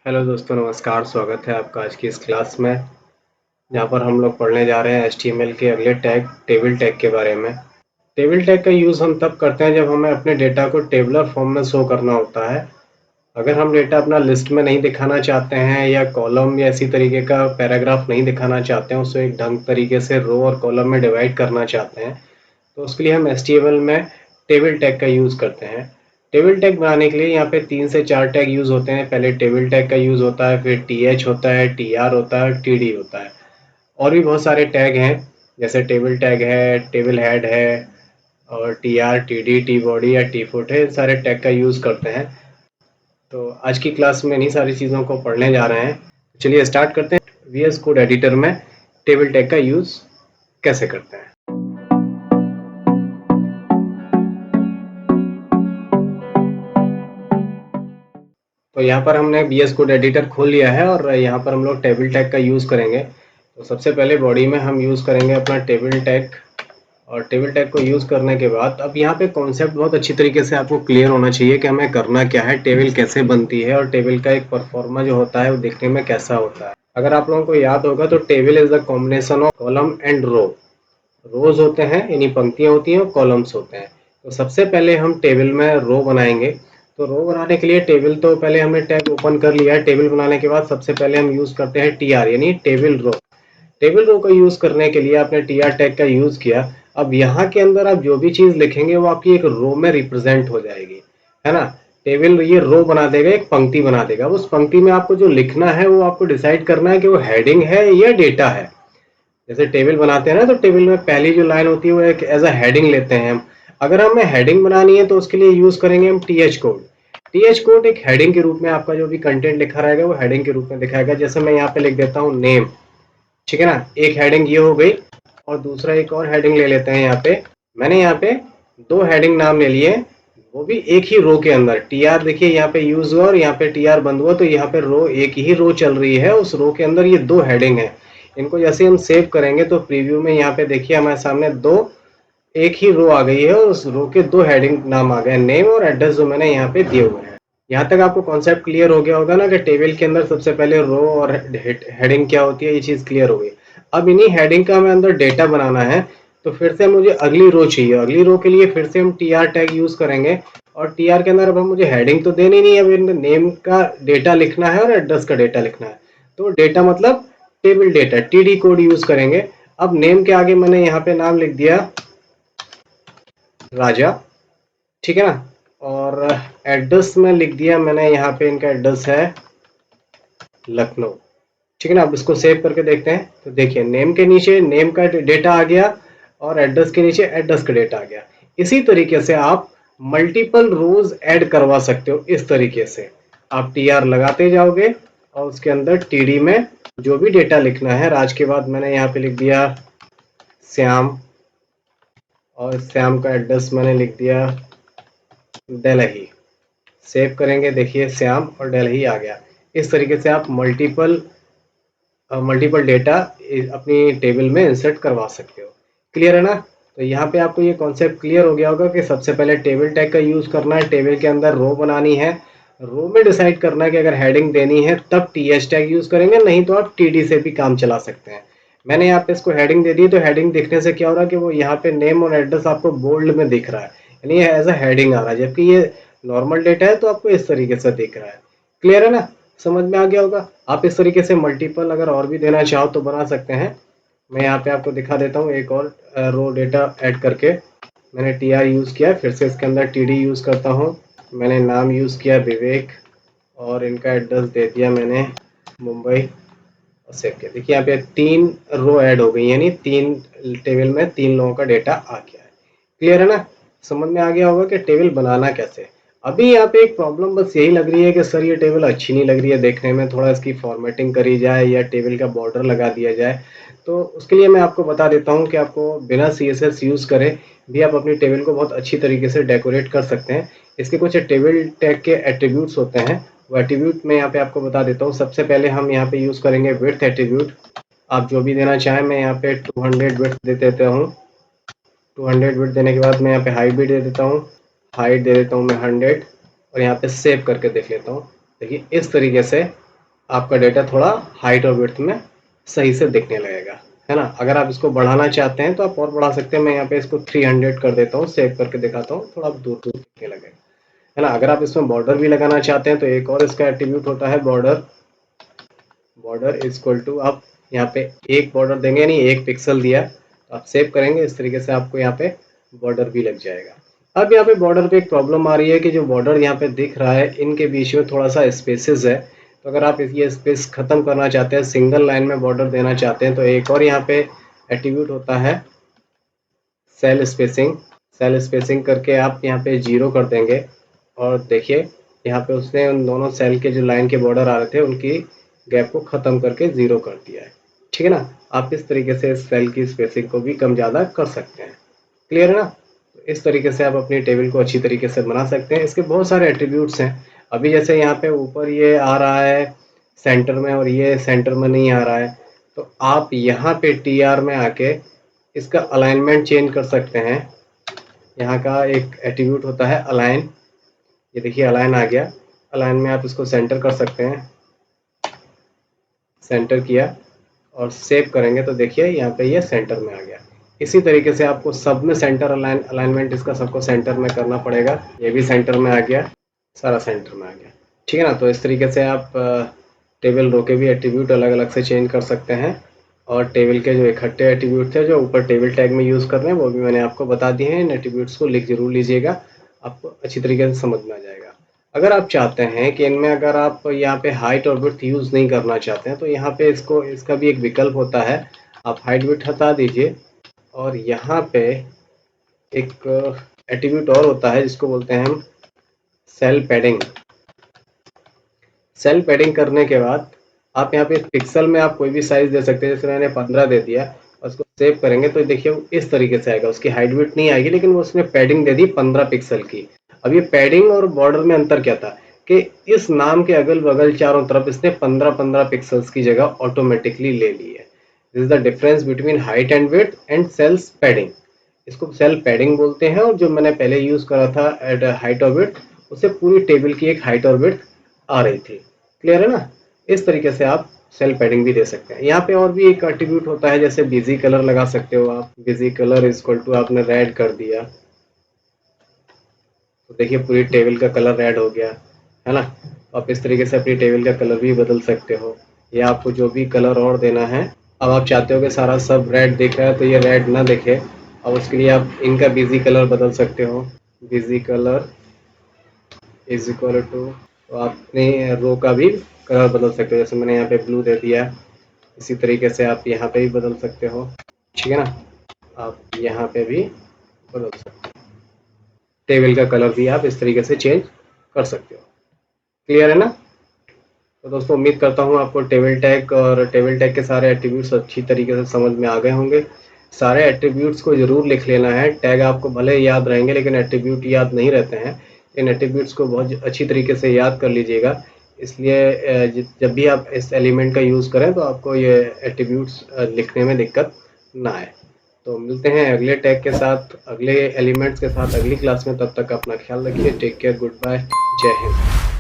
Hello दोस्तों, नमस्कार। स्वागत है आपका आज की इस क्लास में, जहाँ पर हम लोग पढ़ने जा रहे हैं HTML के अगले टैग टेबल टैग के बारे में। टेबल टैग का यूज़ हम तब करते हैं जब हमें अपने डेटा को टेबुलर फॉर्म में शो करना होता है। अगर हम डेटा अपना लिस्ट में नहीं दिखाना चाहते हैं या कॉलम या इसी तरीके का पैराग्राफ नहीं दिखाना चाहते हैं, उसे एक ढंग तरीके से रो और कॉलम में डिवाइड करना चाहते हैं, तो उसके लिए हम HTML में टेबल टैग का यूज़ करते हैं। टेबल टैग बनाने के लिए यहाँ पे 3 से 4 टैग यूज़ होते हैं। पहले टेबल टैग का यूज़ होता है, फिर TH होता है, TR होता है, TD होता है। और भी बहुत सारे टैग हैं, जैसे टेबल टैग है, टेबल हेड है, और TR, TD, टी बॉडी या टी फुट है। इन सारे टैग का यूज़ करते हैं। तो आज की क्लास में इन्हीं सारी चीज़ों को पढ़ने जा रहे हैं। चलिए स्टार्ट करते हैं। VS कोड एडिटर में टेबल टैग का यूज़ कैसे करते हैं। तो यहाँ पर हमने VS कोड एडिटर खोल लिया है और यहाँ पर हम लोग टेबल टैग का यूज़ करेंगे। तो सबसे पहले बॉडी में हम यूज़ करेंगे अपना टेबल टैग, और टेबल टैग को यूज़ करने के बाद अब यहाँ पे कॉन्सेप्ट बहुत अच्छी तरीके से आपको क्लियर होना चाहिए कि हमें करना क्या है, टेबल कैसे बनती है और टेबल का एक परफॉर्मा जो होता है वो देखने में कैसा होता है। अगर आप लोगों को याद होगा तो table is the combination of column and row. Rows होते हैं यानी पंक्तियां होती हैं और कॉलम्स होते हैं। तो सबसे पहले हम टेबल में रो बनाएंगे। तो रो बनाने के लिए टेबल, तो पहले हमने टैग ओपन कर लिया है। टेबल बनाने के बाद सबसे पहले हम यूज करते हैं TR यानी टेबल रो। टेबल रो का यूज करने के लिए आपने TR टैग का यूज किया। अब यहाँ के अंदर आप जो भी चीज लिखेंगे वो आपकी एक रो में रिप्रेजेंट हो जाएगी, है ना। टेबल ये रो बना देगा, एक पंक्ति बना देगा। उस पंक्ति में आपको जो लिखना है वो आपको डिसाइड करना है कि वो हेडिंग है या डेटा है। जैसे टेबल बनाते हैं ना, तो टेबल में पहली जो लाइन होती है वो एक एज अ हेडिंग लेते हैं हम। अगर हमें हेडिंग बनानी है तो उसके लिए यूज करेंगे हम TH कोड। TH कोड एक हेडिंग के रूप में आपका जो भी कंटेंट लिखा रहेगा वो हेडिंग के रूप में दिखाएगा। जैसे मैं यहाँ पे लिख देता हूँ नेम, ठीक है ना। एक हेडिंग ये हो गई, और दूसरा एक और हेडिंग ले लेते हैं। यहाँ पे मैंने यहाँ पे 2 हेडिंग नाम ले लिए, वो भी एक ही रो के अंदर। TR देखिए यहाँ पे यूज हुआ और यहाँ पे TR बंद हुआ, तो यहाँ पे रो, एक ही रो चल रही है, उस रो के अंदर ये 2 हेडिंग है। इनको जैसे हम सेव करेंगे तो प्रीव्यू में यहाँ पे देखिए हमारे सामने एक ही रो आ गई है, और उस रो के 2 हेडिंग नाम आ गए, नेम और एड्रेस, जो मैंने यहाँ पे दिए हुए हैं। यहाँ तक आपको कॉन्सेप्ट क्लियर हो गया होगा ना कि टेबल के अंदर सबसे पहले रो और हेडिंग क्या होती है, ये चीज क्लियर हो गई। अब इन्हीं हेडिंग का हमें अंदर डेटा बनाना है, तो फिर से मुझे अगली रो चाहिए। अगली रो के लिए फिर से हम TR टैग यूज करेंगे, और TR के अंदर अब मुझे हेडिंग तो देनी नहीं है, अब इनमें नेम का डेटा लिखना है और एड्रेस का डेटा लिखना है। तो डेटा मतलब table data, TD code use करेंगे। अब नेम के आगे मैंने यहाँ पे नाम लिख दिया राजा, ठीक है ना। और एड्रेस में लिख दिया मैंने, यहाँ पे इनका एड्रेस है लखनऊ, ठीक है ना। अब इसको सेव करके देखते हैं, तो देखिए नेम के नीचे नेम का डेटा आ गया और एड्रेस के नीचे एड्रेस का डेटा आ गया। इसी तरीके से आप मल्टीपल रोज ऐड करवा सकते हो। इस तरीके से आप TR लगाते जाओगे और उसके अंदर TD में जो भी डेटा लिखना है, राज के बाद मैंने यहाँ पे लिख दिया श्याम, और श्याम का एड्रेस मैंने लिख दिया दिल्ली। सेव करेंगे, देखिए श्याम और दिल्ली आ गया। इस तरीके से आप मल्टीपल डेटा अपनी टेबल में इंसर्ट करवा सकते हो। क्लियर है ना। तो यहाँ पे आपको ये कॉन्सेप्ट क्लियर हो गया होगा कि सबसे पहले टेबल टैग का यूज करना है, टेबल के अंदर रो बनानी है, रो में डिसाइड करना है कि अगर हेडिंग देनी है तब TH टैग यूज करेंगे, नहीं तो आप TD से भी काम चला सकते हैं। मैंने यहाँ पे इसको हेडिंग दे दी, तो हेडिंग दिखने से क्या हो रहा है कि वो यहाँ पे नेम और एड्रेस आपको बोल्ड में दिख रहा है, यानी ये एज अ हेडिंग आ रहा है, जबकि ये नॉर्मल डेटा है तो आपको इस तरीके से दिख रहा है। क्लियर है ना, समझ में आ गया होगा। आप इस तरीके से मल्टीपल अगर और भी देना चाहो तो बना सकते हैं। मैं यहाँ पे आपको दिखा देता हूँ एक और रो डेटा ऐड करके। मैंने TR यूज़ किया, फिर से इसके अंदर TD यूज़ करता हूँ। मैंने नाम यूज़ किया विवेक, और इनका एड्रेस दे दिया मैंने मुंबई, और सेव किया। देखिए यहाँ पे 3 रो ऐड हो गई, यानी 3 टेबल में 3 लोगों का डेटा आ गया है। क्लियर है ना, समझ में आ गया होगा कि टेबल बनाना कैसे। अभी यहाँ पे एक प्रॉब्लम बस यही लग रही है कि सर ये टेबल अच्छी नहीं लग रही है देखने में, थोड़ा इसकी फॉर्मेटिंग करी जाए या टेबल का बॉर्डर लगा दिया जाए। तो उसके लिए मैं आपको बता देता हूँ कि आपको बिना CSS यूज़ करे भी आप अपनी टेबल को बहुत अच्छी तरीके से डेकोरेट कर सकते हैं। इसके कुछ टेबल टैग के एट्रीब्यूट्स होते हैं, वो एट्रीब्यूट मैं यहाँ पे आपको बता देता हूँ। सबसे पहले हम यहाँ पे यूज़ करेंगे विड्थ एट्रीब्यूट। आप जो भी देना चाहें, मैं यहाँ पे 200 विड्थ दे देता हूँ। 200 विड्थ देने के बाद मैं यहाँ पे हाइट भी दे देता हूँ, हाइट दे देता हूँ मैं 100, और यहाँ पे सेव करके देख लेता हूँ। देखिए इस तरीके से आपका डेटा थोड़ा हाइट और विड्थ में सही से दिखने लगेगा, है ना। अगर आप इसको बढ़ाना चाहते हैं तो आप और बढ़ा सकते हैं। मैं यहाँ पे इसको 300 कर देता हूँ, सेव करके दिखाता हूँ, थोड़ा दूर दूर दिखने लगेगा, है ना। अगर आप इसमें बॉर्डर भी लगाना चाहते हैं तो एक और इसका एट्रीब्यूट होता है border. Border is equal to, आप यहाँ पे एक बॉर्डर देंगे, यानी एक पिक्सल दिया, तो आप सेव करेंगे इस तरीके से आपको यहाँ पे बॉर्डर भी लग जाएगा। अब यहाँ पे बॉर्डर पे एक प्रॉब्लम आ रही है कि जो बॉर्डर यहाँ पे दिख रहा है इनके बीच में थोड़ा सा स्पेसेस है। तो अगर आप ये स्पेस खत्म करना चाहते हैं, सिंगल लाइन में बॉर्डर देना चाहते हैं, तो एक और यहाँ पे एट्रीब्यूट होता है सेल स्पेसिंग। सेल स्पेसिंग करके आप यहाँ पे 0 कर देंगे और देखिए यहाँ पे उसने उन दोनों सेल के जो लाइन के बॉर्डर आ रहे थे उनकी गैप को ख़त्म करके 0 कर दिया है, ठीक है ना। आप इस तरीके से सेल की स्पेसिंग को भी कम ज़्यादा कर सकते हैं। क्लियर है ना। तो इस तरीके से आप अपनी टेबल को अच्छी तरीके से बना सकते हैं। इसके बहुत सारे एट्रीब्यूट्स हैं। अभी जैसे यहाँ पे ऊपर ये आ रहा है सेंटर में और ये सेंटर में नहीं आ रहा है, तो आप यहाँ पे TR में आके इसका अलाइनमेंट चेंज कर सकते हैं। यहाँ का एक एट्रीब्यूट होता है अलाइन, ये देखिए अलाइन आ गया। अलाइन में आप इसको सेंटर कर सकते हैं, सेंटर किया और सेव करेंगे तो देखिए यहाँ पे ये सेंटर में आ गया। इसी तरीके से आपको सब में सेंटर अलाइनमेंट इसका सबको सेंटर में करना पड़ेगा। ये भी सेंटर में आ गया, सारा सेंटर में आ गया, ठीक है ना। तो इस तरीके से आप टेबल रो के भी एट्रीब्यूट अलग अलग से चेंज कर सकते हैं। और टेबल के जो इकट्ठे एट्रीब्यूट थे जो ऊपर टेबल टैग में यूज़ कर रहे हैं वो भी मैंने आपको बता दिए हैं। इन एट्रीब्यूट्स को लिख जरूर लीजिएगा, आपको अच्छी तरीके से समझ में आ जाएगा। अगर आप चाहते हैं कि इनमें अगर आप यहाँ पे हाइट और विड्थ यूज़ नहीं करना चाहते हैं तो यहाँ पे इसका भी एक विकल्प होता है। आप हाइट विड्थ हटा दीजिए और यहाँ पे एक एट्रीब्यूट और होता है जिसको बोलते हैं हम सेल पैडिंग। सेल पैडिंग करने के बाद आप यहाँ पे पिक्सल में आप कोई भी साइज दे सकते हैं। जैसे मैंने 15 दे दिया और उसको सेव करेंगे तो देखिए इस तरीके से आएगा। उसकी हाइट विड्थ नहीं आएगी लेकिन वो उसने पैडिंग दे दी 15 पिक्सल की। अब ये पैडिंग और बॉर्डर में अंतर क्या था कि इस नाम के अगल बगल चारों तरफ इसने 15-15 पिक्सल्स की जगह ऑटोमेटिकली ले ली है। This is the difference between height and width and cells padding. इसको सेल पैडिंग बोलते हैं। और जो मैंने पहले यूज करा था एट हाइट और विड्थ, उससे पूरी टेबल की एक हाइट और विड्थ आ रही थी। क्लियर है ना। इस तरीके से आप सेल पैडिंग भी दे सकते हैं। यहाँ पे और भी एक एट्रीब्यूट होता है, जैसे बिजी कलर लगा सकते हो आप। BG colour is equal to आपने रेड कर दिया तो देखिए पूरी टेबल का कलर रेड हो गया, है ना। आप इस तरीके से अपनी टेबल का कलर भी बदल सकते हो, या आपको जो भी कलर और देना है। अब आप चाहते हो कि सारा सब रेड दिख रहा है तो ये रेड ना दिखे, और उसके लिए आप इनका बिजी कलर बदल सकते हो। BG colour is equal to, तो आप अपने रो का भी कलर बदल सकते हो। जैसे मैंने यहाँ पे ब्लू दे दिया, इसी तरीके से आप यहाँ पे भी बदल सकते हो, ठीक है ना। आप यहाँ पे भी बदल सकते हो, टेबल का कलर भी आप इस तरीके से चेंज कर सकते हो। क्लियर है ना। तो दोस्तों उम्मीद करता हूँ आपको टेबल टैग और टेबल टैग के सारे एट्रीब्यूट्स अच्छी तरीके से समझ में आ गए होंगे। सारे एट्रीब्यूट्स को ज़रूर लिख लेना है। टैग आपको भले याद रहेंगे लेकिन एट्रीब्यूट याद नहीं रहते हैं। इन एट्रीब्यूट्स को बहुत अच्छी तरीके से याद कर लीजिएगा। इसलिए जब भी आप इस एलिमेंट का यूज़ करें तो आपको ये एट्रीब्यूट्स लिखने में दिक्कत ना आए। तो मिलते हैं अगले टैग के साथ, अगले एलिमेंट्स के साथ अगली क्लास में। तब तक अपना ख्याल रखिए। टेक केयर, गुड बाय, जय हिंद।